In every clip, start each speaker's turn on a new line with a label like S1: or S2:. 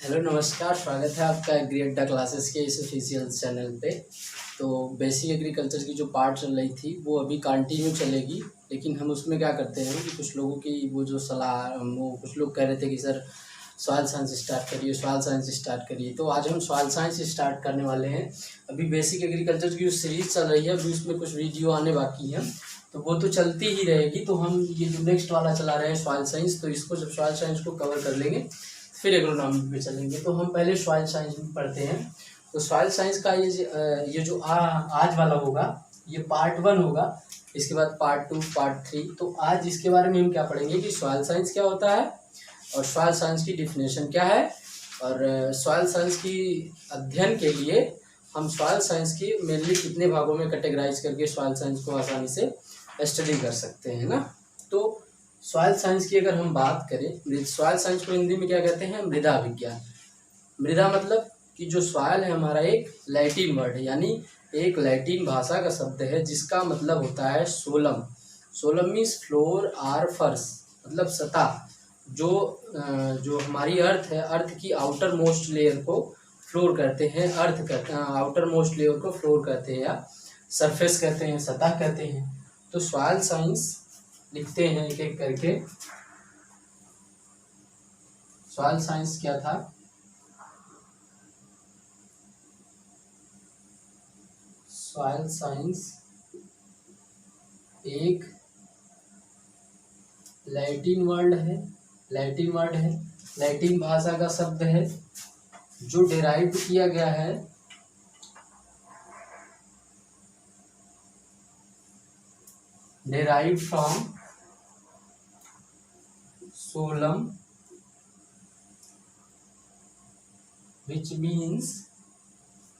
S1: Hello नमस्कार, स्वागत है आपका एग्री अड्डा क्लासेस के इस ऑफिशियल चैनल पे। तो बेसिक एग्रीकल्चर की जो पार्ट चल रही थी वो अभी कंटिन्यू चलेगी, लेकिन हम उसमें क्या करते हैं कि कुछ लोगों की वो जो सलाह वो कुछ लोग कह रहे थे कि सर सॉइल साइंस स्टार्ट करिए, सॉइल साइंस स्टार्ट करिए। तो आज हम सॉइल साइंस स्टार्ट करने वाले हैं। अभी बेसिक एग्रीकल्चर की जो सीरीज चल रही है अभी उसमें कुछ वीडियो आने बाकी है, तो वो तो चलती ही रहेगी। तो हम ये जो नेक्स्ट वाला चला रहे हैं सॉइल साइंस, तो इसको जब सॉइल साइंस को कवर कर लेंगे फिर एग्रोनॉमी पे चलेंगे। तो हम पहले सॉइल साइंस में पढ़ते हैं। तो सॉइल साइंस का ये जो आज वाला होगा ये पार्ट 1 होगा, इसके बाद पार्ट 2 पार्ट 3। तो आज इसके बारे में हम क्या पढ़ेंगे कि सॉइल साइंस क्या होता है और सॉइल साइंस की डिफिनेशन क्या है, और सॉइल साइंस की अध्ययन के लिए हम सॉइल साइंस की मेनली कितने भागों में कैटेगराइज करके सॉइल साइंस को आसानी से स्टडी कर सकते हैं ना। तो सॉइल साइंस की अगर हम बात करें, सॉइल साइंस को हिंदी में क्या कहते हैं? मृदा विज्ञान। मृदा मतलब कि जो सॉइल है हमारा एक लैटिन वर्ड है, यानी एक लैटिन भाषा का शब्द है जिसका मतलब होता है सोलम। सोलम मीन्स फ्लोर आर फर्श, मतलब सतह। जो हमारी अर्थ है, अर्थ की आउटर मोस्ट लेयर को फ्लोर करते हैं, अर्थ करते हैं आउटर मोस्ट लेयर को फ्लोर कहते हैं, या सरफेस कहते हैं, सतह कहते हैं। तो सॉइल साइंस लिखते हैं एक एक करके। सॉइल साइंस क्या था? सॉइल साइंस एक लैटिन वर्ड है, लैटिन भाषा का शब्द है जो डिराइव किया गया है डिराइव फ्रॉम सोलम, विच मीन्स,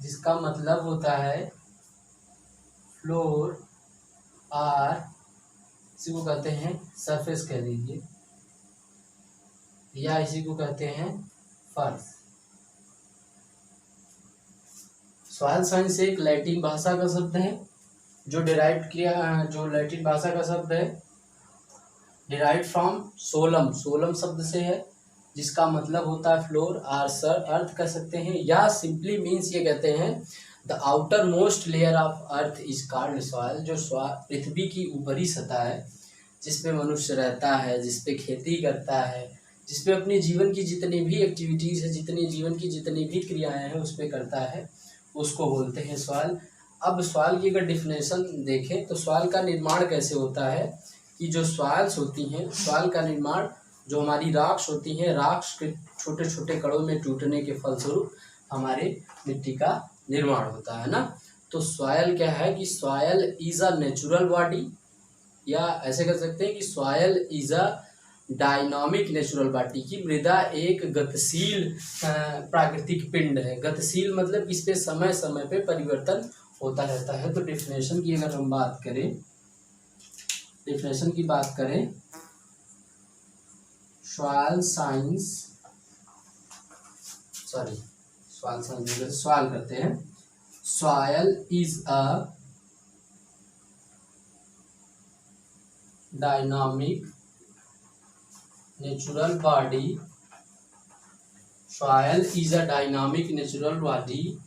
S1: जिसका मतलब होता है फ्लोर आर, इसी को कहते हैं सरफेस कह लीजिए, या इसी को कहते हैं फर्श। सॉइल साइंस एक लैटिन भाषा का शब्द है जो जो लैटिन भाषा का शब्द है डिराइव फ्रॉम सोलम, सोलम शब्द से है जिसका मतलब होता है फ्लोर आर सर, अर्थ कह सकते हैं, या सिंपली मीन्स ये कहते हैं the outer most layer of earth is called soil. जो पृथ्वी की ऊपरी सतह है जिसपे मनुष्य रहता है, जिसपे खेती करता है, जिसपे अपने जीवन की जितनी भी एक्टिविटीज़ है, जीवन की जितनी भी क्रियाएं हैं उस पर करता है, उसको बोलते हैं सॉइल। अब सॉइल की अगर डिफिनेशन देखें तो सॉइल का निर्माण कैसे होता है कि जो सॉइल्स होती हैं, सॉइल का निर्माण जो हमारी रॉक्स होती हैं, रॉक्स के छोटे छोटे कणों में टूटने के फलस्वरूप हमारे मिट्टी का निर्माण होता है ना। तो सॉइल क्या है कि soil is a natural body, या ऐसे कर सकते हैं कि soil is a dynamic natural body, की मृदा एक गतिशील प्राकृतिक पिंड है। गतिशील मतलब इस पे समय समय पे परिवर्तन होता रहता है। तो डिफिनेशन की अगर हम बात करें, सॉइल साइंस सवाल करते हैं। Soil is a dynamic natural body, soil is a dynamic natural body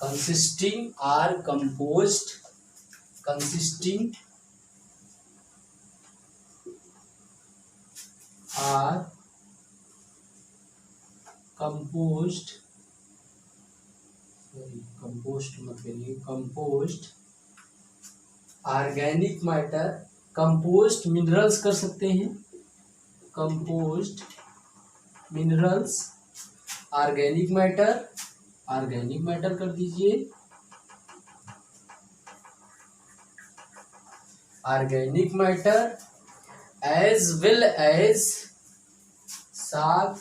S1: consisting are composed organic matter, compost minerals कर सकते हैं, कंपोस्ट मिनरल्स, ऑर्गेनिक मैटर कर दीजिए, organic matter as well as, साथ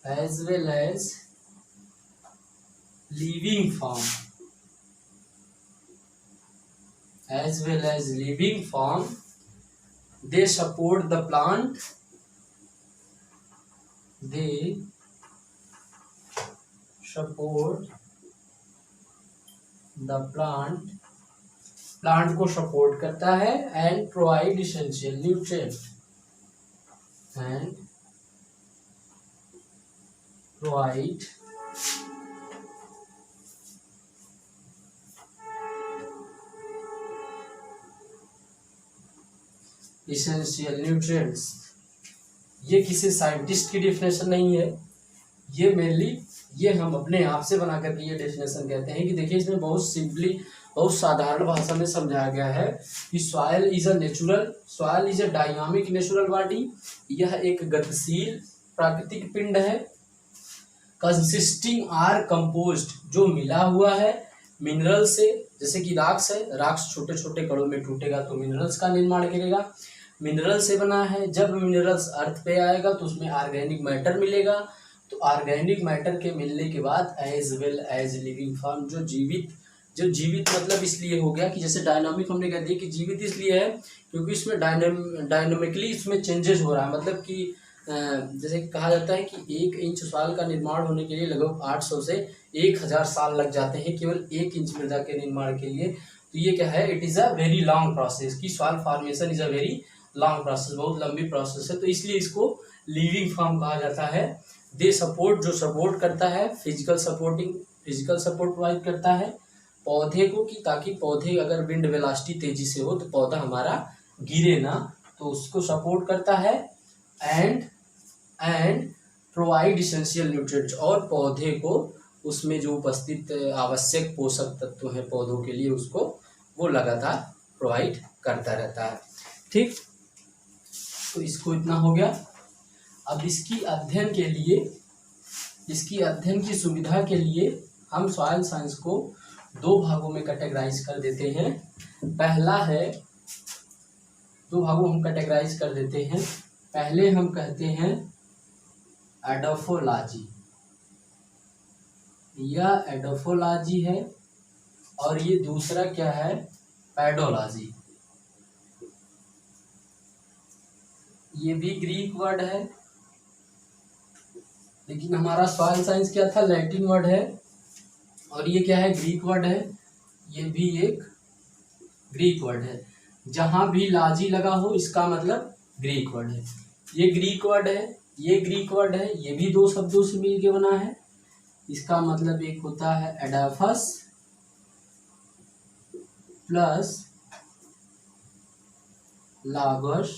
S1: as well as living form, they support the plant, plant को support करता है, and provide essential nutrient, provide essential nutrients. ये किसी साइंटिस्ट की डेफिनेशन नहीं है, ये मेनली ये हम अपने आप से बना करके ये डेफिनेशन कहते हैं कि देखिए इसमें बहुत सिंपली बहुत साधारण भाषा में समझाया गया है कि soil is a dynamic natural body. यह एक गतिशील प्राकृतिक पिंड है। कंसिस्टिंग आर कंपोज्ड, जो मिला हुआ है मिनरल से, जैसे कि राक्स है, राक्स छोटे छोटे कणों में टूटेगा तो मिनरल्स का निर्माण करेगा, मिनरल से बना है। जब मिनरल्स अर्थ पे आएगा तो उसमें ऑर्गेनिक मैटर मिलेगा, तो ऑर्गेनिक मैटर के मिलने के बाद as well as living form, जो जीवित मतलब इसलिए हो गया कि जैसे डायनामिक हमने कह दिया कि जीवित इसलिए है क्योंकि इसमें डायनामिकली इसमें चेंजेस हो रहा है। मतलब कि जैसे कहा जाता है कि 1 इंच सॉइल का निर्माण होने के लिए लगभग 800 से 1000 साल लग जाते हैं केवल 1 इंच मृदा के निर्माण के लिए। तो ये क्या है, it is a very long process, की soil formation is a very long process, बहुत लंबी प्रोसेस है। तो इसलिए इसको लिविंग फॉर्म कहा जाता है। दे सपोर्ट, जो सपोर्ट करता है, फिजिकल सपोर्ट प्रोवाइड करता है पौधे को, कि ताकि पौधे अगर विंड वेलोसिटी तेजी से हो तो पौधा हमारा गिरे ना, तो उसको सपोर्ट करता है। एंड प्रोवाइड इसेंशियल न्यूट्रिएंट्स, और पौधे को उसमें जो उपस्थित आवश्यक पोषक तत्व हैं पौधों के लिए उसको वो लगातार प्रोवाइड करता रहता है। ठीक, तो इसको इतना हो गया। अब इसकी अध्ययन की सुविधा के लिए हम सॉइल साइंस को 2 भागों में कैटेगराइज कर देते हैं। पहला है, 2 भागों हम कैटेगराइज कर देते हैं। पहले हम कहते हैं एडोफोलॉजी, यह एडोफोलॉजी है, और ये दूसरा क्या है, पेडोलॉजी। ये भी ग्रीक वर्ड है, लेकिन हमारा सॉइल साइंस क्या था, लैटिन वर्ड है, और ये क्या है, ग्रीक वर्ड है। ये भी एक ग्रीक वर्ड है, जहां भी लाजी लगा हो इसका मतलब ग्रीक वर्ड है। ये ग्रीक वर्ड है, ये ग्रीक वर्ड है, ये भी 2 शब्दों से मिलके बना है। इसका मतलब एक होता है एडाफस प्लस लागस,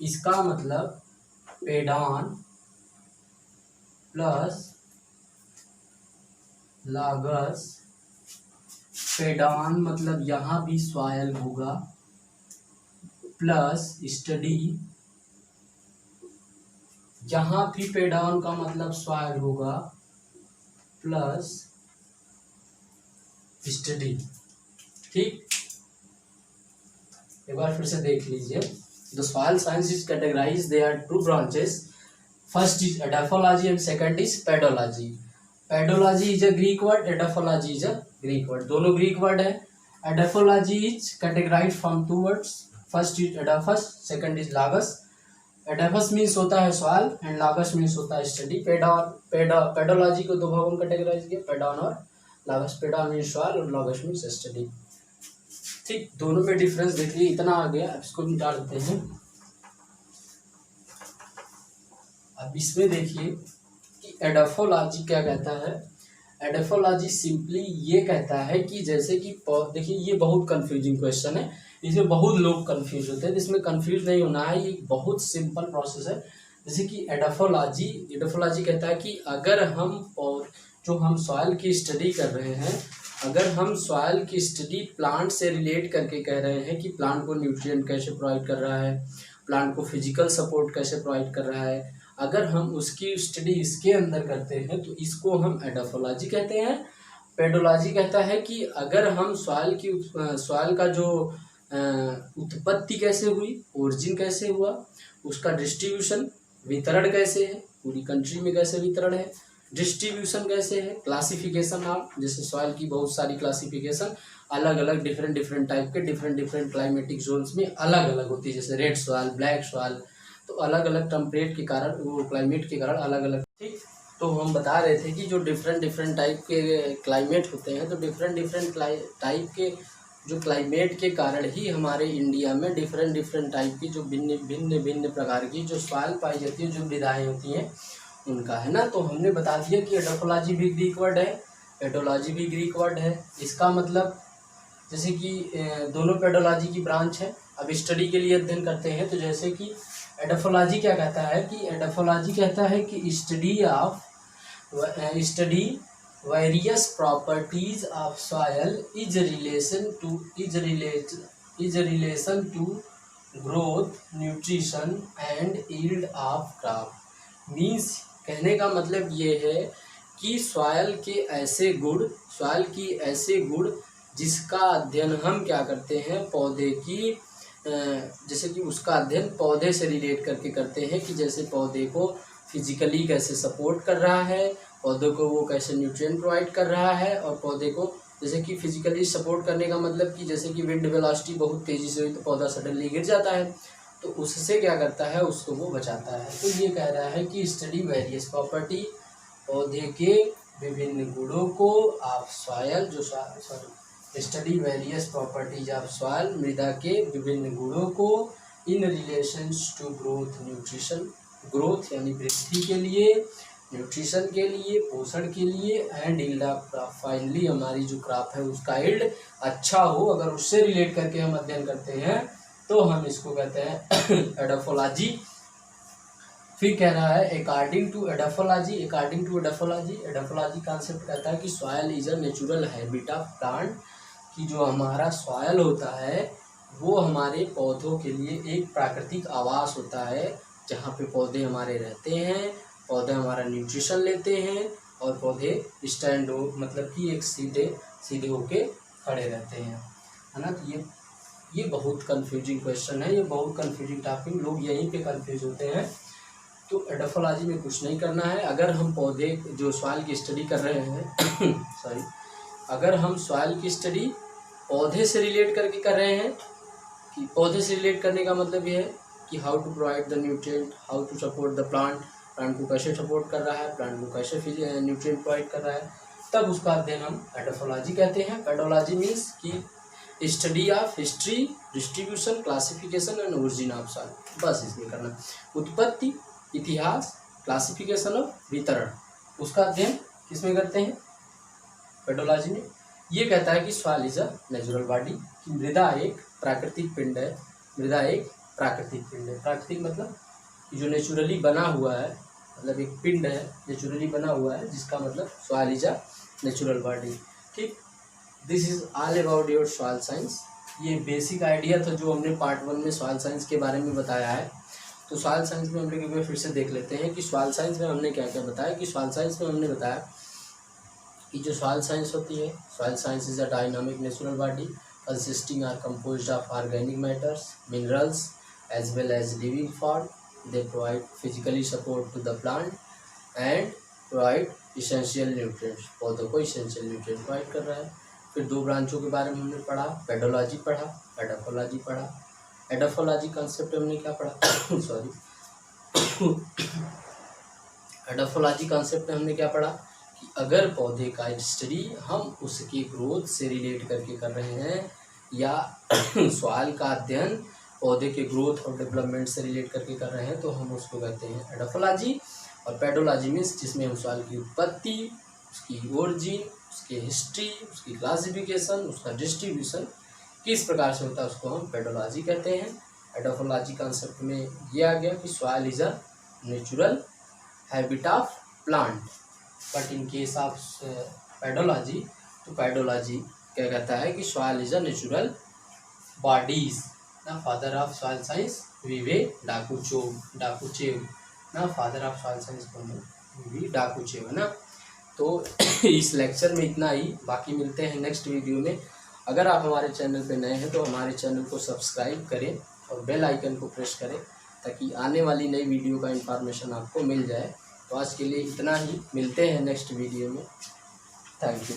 S1: इसका मतलब पेडान प्लस लागस। पेडान मतलब यहाँ भी सॉइल होगा, प्लस स्टडी, जहाँ भी पेडान का मतलब सॉइल होगा, प्लस स्टडी। ठीक, एक बार फिर से देख लीजिए। The soil science is categorize, they are 2 branches, first is edaphology and second is pedology. Pedology is a Greek word, edaphology is a Greek word, दोनों ग्रीक वर्ड है। Edaphology is categorize from 2 words, first is edaphos, second is logos. Edaphos means होता है soil and लागस means होता है study. Pedology को 2 भागों में कैटेगराइज किया, पेडान और लागस। पेडान मीन्स सॉइल और लागस मीन्स स्टडी। ठीक, दोनों में डिफरेंस देखिए, इतना आ गया। अब इसको मिटा देते हैं। अब इसमें देखिए कि एडाफोलॉजी क्या कहता है। एडाफोलॉजी सिंपली ये कहता है कि जैसे कि देखिए, ये बहुत कंफ्यूजिंग क्वेश्चन है, इसमें बहुत लोग कंफ्यूज होते हैं, इसमें कंफ्यूज नहीं होना है, ये बहुत सिंपल प्रोसेस है। जैसे कि एडाफोलॉजी कहता है कि अगर हम सॉइल की स्टडी कर रहे हैं, अगर हम सॉइल की स्टडी प्लांट से रिलेट करके कह रहे हैं कि प्लांट को न्यूट्रिएंट कैसे प्रोवाइड कर रहा है, प्लांट को फिजिकल सपोर्ट कैसे प्रोवाइड कर रहा है, अगर हम उसकी स्टडी इसके अंदर करते हैं तो इसको हम एडाफोलॉजी कहते हैं। पेडोलॉजी कहता है कि अगर हम सॉइल का जो उत्पत्ति कैसे हुई, ओरिजिन कैसे हुआ, उसका डिस्ट्रीब्यूशन, वितरण कैसे है, पूरी कंट्री में कैसे वितरण है, डिस्ट्रीब्यूशन कैसे है, क्लासिफिकेशन ऑफ, जैसे सॉइल की बहुत सारी क्लासिफिकेशन अलग अलग डिफरेंट टाइप के डिफरेंट क्लाइमेटिक जोन्स में अलग अलग होती है, जैसे रेड सॉइल, ब्लैक सॉइल, तो अलग अलग टेम्परेट के कारण, वो क्लाइमेट के कारण अलग अलग। ठीक, तो हम बता रहे थे कि जो डिफरेंट टाइप के क्लाइमेट होते हैं, तो डिफरेंट टाइप के जो क्लाइमेट के कारण ही हमारे इंडिया में डिफरेंट टाइप की जो भिन्न प्रकार की जो सॉइल पाई जाती है, जो मृदाएँ होती हैं, उनका, है ना। तो हमने बता दिया कि एडोफोलॉजी भी ग्रीक वर्ड है, पेडोलॉजी भी ग्रीक वर्ड है। इसका मतलब जैसे कि दोनों पेडोलॉजी की ब्रांच है। अब स्टडी के लिए अध्ययन करते हैं, तो जैसे कि एडोफोलॉजी क्या कहता है कि एडोफोलॉजी कहता है कि study various properties of soil is relation to growth, nutrition and yield of crop. Means कहने का मतलब ये है कि सॉयल की ऐसे गुण जिसका अध्ययन हम क्या करते हैं, पौधे की जैसे कि उसका अध्ययन पौधे से रिलेट करके करते हैं कि जैसे पौधे को फिजिकली कैसे सपोर्ट कर रहा है, पौधे को वो कैसे न्यूट्रिएंट प्रोवाइड कर रहा है, और पौधे को जैसे कि फिजिकली सपोर्ट करने का मतलब कि जैसे कि विंड वेलोसिटी बहुत तेज़ी से हुई तो पौधा सडनली गिर जाता है, तो उससे क्या करता है, उसको वो बचाता है। तो ये कह रहा है कि स्टडी वेरियस प्रॉपर्टी, पौधे के विभिन्न गुणों को of soil, study various properties of soil, मृदा के विभिन्न गुणों को, in relations to growth, nutrition, growth यानी वृद्धि के लिए, न्यूट्रिशन के लिए, पोषण के लिए, and yield of crop, finally हमारी जो क्रॉप है उसका यील्ड अच्छा हो, अगर उससे रिलेट करके हम अध्ययन करते हैं तो हम इसको कहते हैं एडोफोलॉजी। फिर कह रहा है अकॉर्डिंग टू एडोफोलॉजी, एडोफोलॉजी कॉन्सेप्ट कहता है कि soil is a natural habit of plant, कि जो हमारा सॉयल होता है वो हमारे पौधों के लिए एक प्राकृतिक आवास होता है, जहाँ पे पौधे हमारे रहते हैं, पौधे हमारा न्यूट्रिशन लेते हैं, और पौधे स्टैंड हो, मतलब कि एक सीधे होके खड़े रहते हैं, है ना। तो ये बहुत कंफ्यूजिंग क्वेश्चन है, ये बहुत कंफ्यूजिंग टॉपिक, लोग यहीं पे कंफ्यूज होते हैं। तो एडोफोलॉजी में कुछ नहीं करना है। अगर हम पौधे जो सॉइल की स्टडी कर रहे हैं अगर हम सॉइल की स्टडी पौधे से रिलेट करके कर रहे हैं, कि पौधे से रिलेट करने का मतलब ये है कि how to provide the nutrient, how to support the plant को कैसे सपोर्ट कर रहा है, प्लांट को कैसे न्यूट्रिएंट प्रोवाइड कर रहा है, तब उसका अध्ययन हम एडोफोलॉजी कहते हैं। पेडोलॉजी मीन्स कि study of history, distribution, classification and origin of soil, बस इसमें करना। उत्पत्ति, इतिहास, क्लासिफिकेशन और वितरण, उसका अध्ययन किसमें करते हैं, पेडोलॉजी में। ये कहता है कि soil is a natural body, कि मृदा एक प्राकृतिक पिंड है, प्राकृतिक मतलब कि जो नेचुरली बना हुआ है, मतलब एक पिंड है नेचुरली बना हुआ है, जिसका मतलब soil is a natural body. ठीक, this is all about your soil science. ये बेसिक आइडिया था जो हमने पार्ट 1 में सॉइल साइंस के बारे में बताया है। तो सॉइल साइंस में हम लोग एक बार फिर से देख लेते हैं कि सॉइल साइंस में हमने क्या क्या बताया। कि सॉइल साइंस में हमने बताया कि जो सॉइल साइंस होती है, soil science is a dynamic natural body consisting or composed of organic matters, minerals as well as living form. They provide physically support to the plant and provide essential nutrients, पौधों को essential nutrient provide कर रहा है। फिर 2 ब्रांचों के बारे में हमने पढ़ा, पेडोलॉजी पढ़ा, एडोफोलॉजी पढ़ा। एडोफोलॉजी कॉन्सेप्ट हमने क्या पढ़ा एडोफोलॉजी कॉन्सेप्ट में हमने क्या पढ़ा कि अगर पौधे का स्टडी हम उसकी ग्रोथ से रिलेट करके कर रहे हैं, या सॉइल का अध्ययन पौधे के ग्रोथ और डेवलपमेंट से रिलेट करके कर रहे हैं, तो हम उसको कहते हैं एडोफोलॉजी। और पेडोलॉजी मीन्स जिसमें हम सॉइल की उत्पत्ति, उसकी ओरिजिन, उसकी हिस्ट्री, उसकी क्लासिफिकेशन, उसका डिस्ट्रीब्यूशन किस प्रकार से होता है, उसको हम पेडोलॉजी कहते हैं। एडोफोलॉजी कॉन्सेप्ट में ये आ गया कि soil is a natural habit of plant, but in case of pedology, तो पेडोलॉजी क्या कहता है कि soil is a natural bodies. ना फादर ऑफ सॉइल साइंस वीवे डाकुचेव, ना फादर ऑफ सॉइल साइंस कौन है, वीवी डाकुचेव, है ना। तो इस लेक्चर में इतना ही, बाकी मिलते हैं नेक्स्ट वीडियो में। अगर आप हमारे चैनल पे नए हैं तो हमारे चैनल को सब्सक्राइब करें और बेल आइकन को प्रेस करें, ताकि आने वाली नई वीडियो का इन्फॉर्मेशन आपको मिल जाए। तो आज के लिए इतना ही, मिलते हैं नेक्स्ट वीडियो में। Thank you.